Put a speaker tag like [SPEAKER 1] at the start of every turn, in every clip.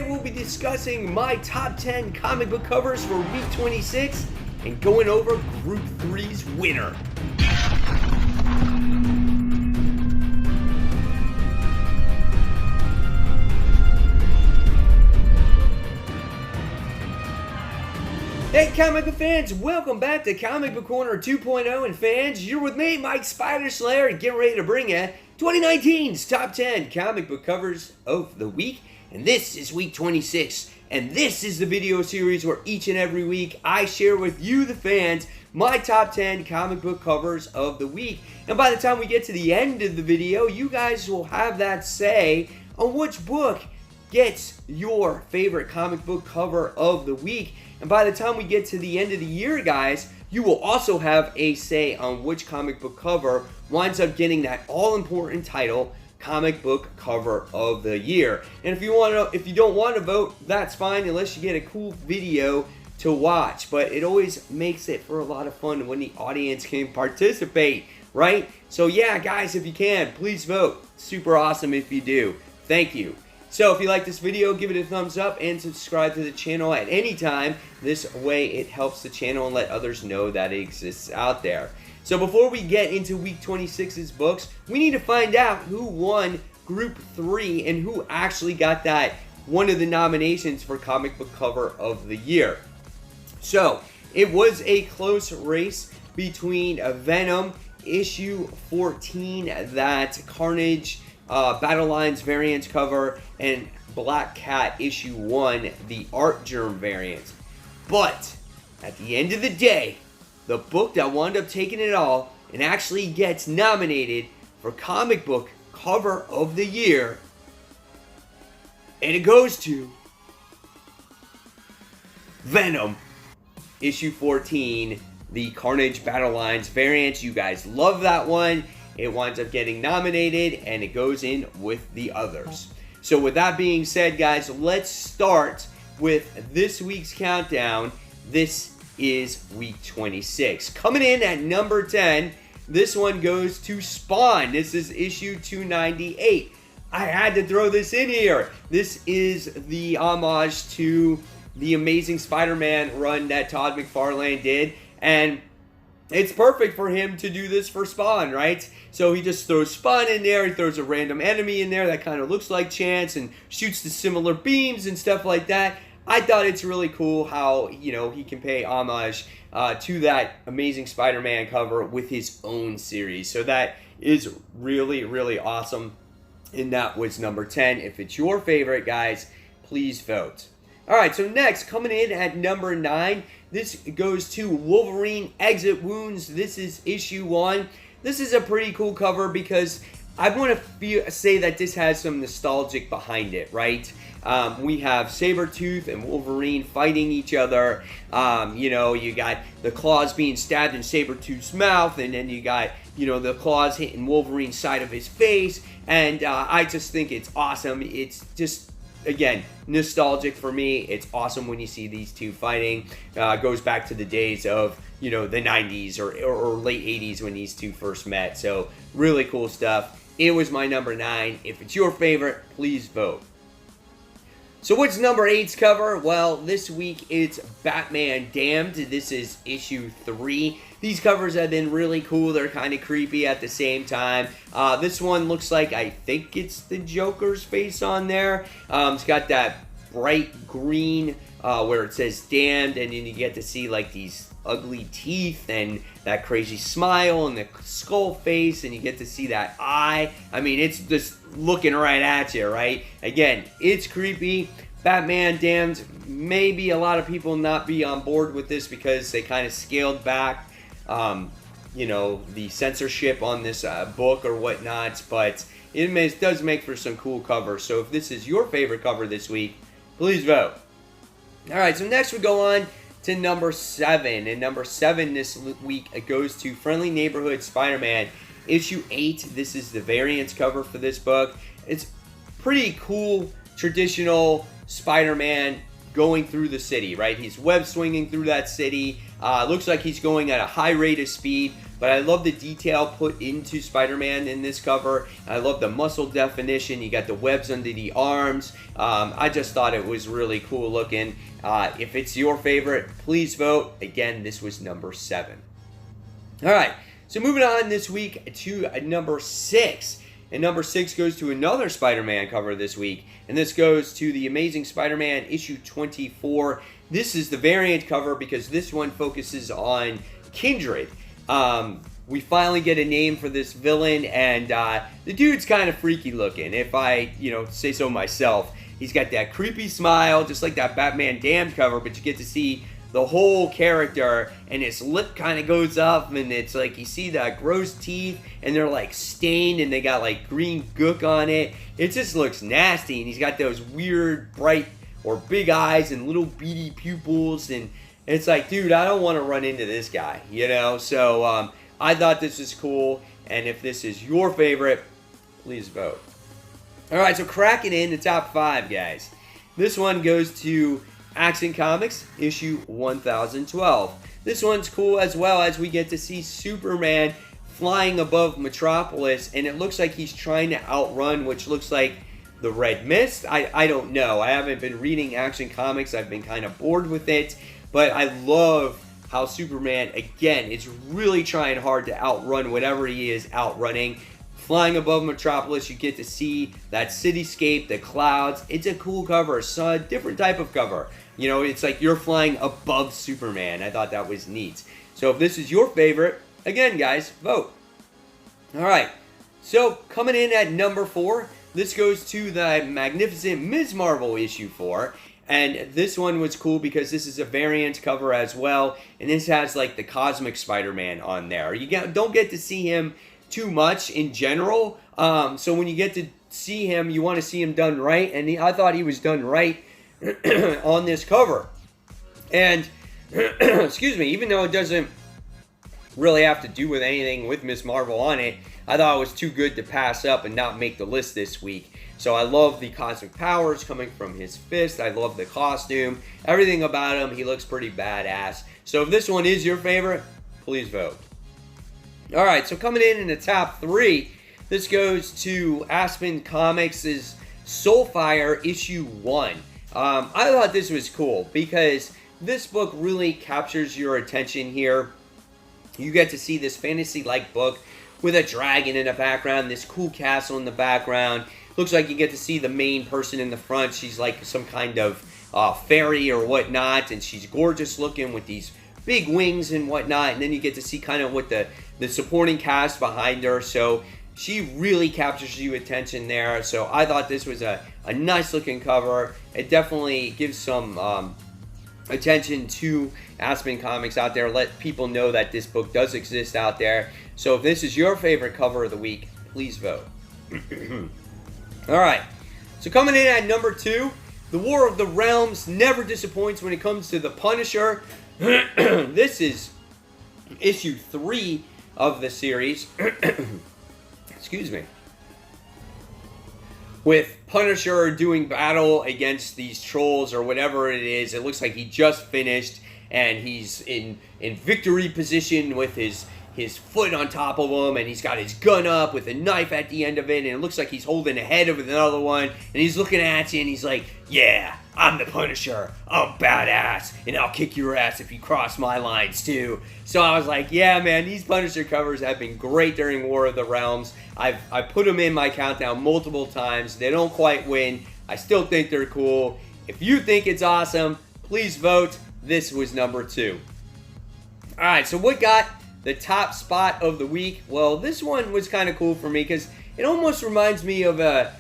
[SPEAKER 1] Today we'll be discussing my top 10 comic book covers for week 26 and going over Group 3's winner. Hey comic book fans, welcome back to Comic Book Corner 2.0, and fans, you're with me, Mike Spider Slayer, and getting ready to bring you 2019's top 10 comic book covers of the week, and this is week 26, and this is the video series where each and every week I share with you, the fans, my top 10 comic book covers of the week, and by the time we get to the end of the video, you guys will have that say on which book gets your favorite comic book cover of the week. And by the time we get to the end of the year, guys, you will also have a say on which comic book cover winds up getting that all-important title, Comic Book Cover of the Year. And if you don't want to vote, that's fine, unless you get a cool video to watch. But it always makes it for a lot of fun when the audience can participate, right? So yeah, guys, if you can, please vote. Super awesome if you do. Thank you. So if you like this video, give it a thumbs up and subscribe to the channel at any time. This way it helps the channel and let others know that it exists out there. So before we get into week 26's books, we need to find out who won Group 3 and who actually got that one of the nominations for Comic Book Cover of the Year. So it was a close race between Venom issue 14, that Carnage Battle Lines variant cover, and Black Cat issue 1, the Artgerm variant. But at the end of the day, the book that wound up taking it all and actually gets nominated for Comic Book Cover of the Year, and it goes to Venom issue 14, the Carnage Battle Lines variant. You guys love that one. It winds up getting nominated, and it goes in with the others. So with that being said, guys, let's start with this week's countdown. This is week 26. Coming in at number 10, this one goes to Spawn. This is issue 298. I had to throw this in here. This is the homage to the Amazing Spider-Man run that Todd McFarlane did, and it's perfect for him to do this for Spawn, right? So he just throws Spawn in there, he throws a random enemy in there that kind of looks like Chance and shoots the similar beams and stuff like that. I thought it's really cool how, you know, he can pay homage to that Amazing Spider-Man cover with his own series. So that is really, really awesome. And that was number 10. If it's your favorite, guys, please vote. Alright, so next, coming in at number 9, this goes to Wolverine Exit Wounds. This is issue 1. This is a pretty cool cover because I want to say that this has some nostalgic behind it, right? We have Sabretooth and Wolverine fighting each other. You know, you got the claws being stabbed in Sabretooth's mouth, and then you got, you know, the claws hitting Wolverine's side of his face. And I just think it's awesome. It's just, again, nostalgic for me. It's awesome when you see these two fighting. Goes back to the days of, you know, the 90s or late 80s when these two first met. So really cool stuff. It was my number 9. If it's your favorite, please vote. So what's number 8's cover? Well, this week it's Batman Damned. This is issue 3. These covers have been really cool. They're kind of creepy at the same time. This one looks like, I think it's the Joker's face on there. It's got that bright green where it says Damned, and then you get to see like these ugly teeth and that crazy smile and the skull face, and you get to see that eye. I mean, it's just looking right at you, right? Again, it's creepy. Batman Damned, maybe a lot of people not be on board with this because they kind of scaled back you know, the censorship on this book or whatnot, but it does make for some cool covers. So if this is your favorite cover this week, please vote. Alright, so next we go on to number 7, and number 7 this week, it goes to Friendly Neighborhood Spider-Man issue 8. This is the variants cover for this book. It's pretty cool, traditional Spider-Man going through the city, right? He's web swinging through that city. Looks like he's going at a high rate of speed, but I love the detail put into Spider-Man in this cover. I love the muscle definition. You got the webs under the arms. I just thought it was really cool looking. If it's your favorite, please vote. Again, this was number 7. All right, so moving on this week to number 6. And number 6 goes to another Spider-Man cover this week. And this goes to the Amazing Spider-Man issue 24. This is the variant cover because this one focuses on Kindred. We finally get a name for this villain, and the dude's kind of freaky looking, if I, say so myself. He's got that creepy smile, just like that Batman Damned cover, but you get to see the whole character, and his lip kind of goes up, and it's like you see that gross teeth, and they're like stained, and they got like green gook on it. It just looks nasty, and he's got those weird, bright, or big eyes, and little beady pupils, and it's like, dude, I don't want to run into this guy, So, I thought this was cool, and if this is your favorite, please vote. Alright, so cracking in the top 5, guys. This one goes to Action Comics, issue 1012. This one's cool as well, as we get to see Superman flying above Metropolis, and it looks like he's trying to outrun, which looks like the Red Mist. I don't know. I haven't been reading Action Comics. I've been kind of bored with it, but I love how Superman, again, is really trying hard to outrun whatever he is outrunning. Flying above Metropolis, you get to see that cityscape, the clouds. It's a cool cover. It's a different type of cover. It's like you're flying above Superman. I thought that was neat. So if this is your favorite, again, guys, vote. All right. So coming in at number 4, this goes to the magnificent Ms. Marvel issue 4. And this one was cool because this is a variant cover as well. And this has like the Cosmic Spider-Man on there. Don't get to see him too much in general. So when you get to see him, you want to see him done right. And I thought he was done right on this cover. And, excuse me, even though it doesn't really have to do with anything with Ms. Marvel on it, I thought it was too good to pass up and not make the list this week. So I love the cosmic powers coming from his fist. I love the costume. Everything about him, he looks pretty badass. So if this one is your favorite, please vote. All right, so coming in the top 3, this goes to Aspen Comics' Soulfire issue 1. I thought this was cool because this book really captures your attention here. You get to see this fantasy-like book with a dragon in the background, this cool castle in the background. Looks like you get to see the main person in the front. She's like some kind of fairy or whatnot, and she's gorgeous looking with these big wings and whatnot. And then you get to see kind of what the supporting cast behind her. So she really captures your attention there. So I thought this was a nice looking cover. It definitely gives some attention to Aspen Comics out there. Let people know that this book does exist out there. So if this is your favorite cover of the week, please vote. Alright, so coming in at number 2, The War of the Realms never disappoints when it comes to The Punisher. This is issue 3 of the series. Excuse me. With Punisher doing battle against these trolls or whatever it is. It looks like he just finished and he's in victory position with his foot on top of him, and he's got his gun up with a knife at the end of it, and it looks like he's holding a head with another one, and he's looking at you, and he's like, yeah, I'm the Punisher, I'm badass, and I'll kick your ass if you cross my lines too. So I was like, yeah, man, these Punisher covers have been great during War of the Realms. I put them in my countdown multiple times. They don't quite win. I still think they're cool. If you think it's awesome, please vote. This was number 2. All right, so what got the top spot of the week? Well, this one was kind of cool for me because it almost reminds me of a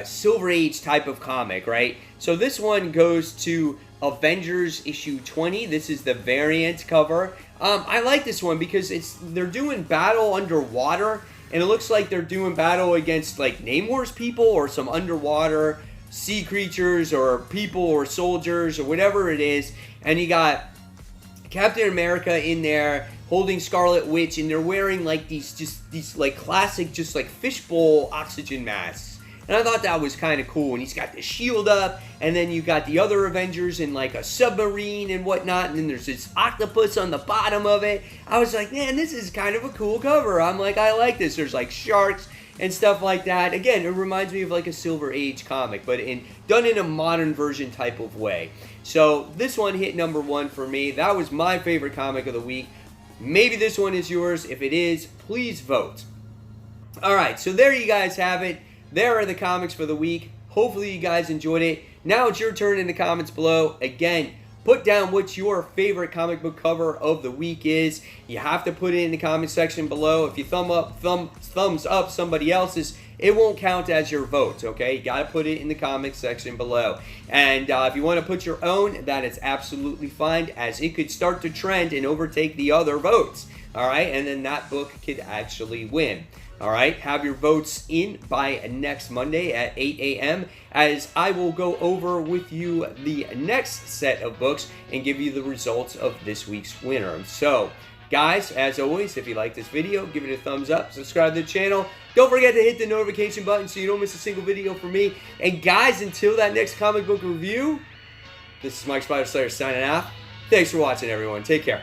[SPEAKER 1] Silver Age type of comic, right? So this one goes to Avengers issue 20. This is the variant cover. I like this one because they're doing battle underwater, and it looks like they're doing battle against like Namor's people or some underwater sea creatures or people or soldiers or whatever it is, and you got Captain America in there holding Scarlet Witch, and they're wearing like these like classic just like fishbowl oxygen masks. And And I thought that was kind of cool. And he's got the shield up, and then you got the other Avengers in like a submarine and whatnot, and then there's this octopus on the bottom of it. I was like, man, this is kind of a cool cover. I'm like, I like this. There's like sharks and stuff like that. Again, it reminds me of like a Silver Age comic, but done in a modern version type of way. So this one hit number 1 for me. That was my favorite comic of the week. Maybe this one is yours. If it is, please vote. All right, so there you guys have it. There are the comics for the week. Hopefully you guys enjoyed it. Now it's your turn in the comments below. Again, put down what your favorite comic book cover of the week is. You have to put it in the comment section below. If you thumbs up somebody else's, it won't count as your vote, okay? You got to put it in the comment section below. And if you want to put your own, that is absolutely fine, as it could start to trend and overtake the other votes, all right? And then that book could actually win. All right, have your votes in by next Monday at 8 a.m. as I will go over with you the next set of books and give you the results of this week's winner. So, guys, as always, if you like this video, give it a thumbs up, subscribe to the channel. Don't forget to hit the notification button so you don't miss a single video from me. And guys, until that next comic book review, this is Mike Spider Slayer signing off. Thanks for watching, everyone. Take care.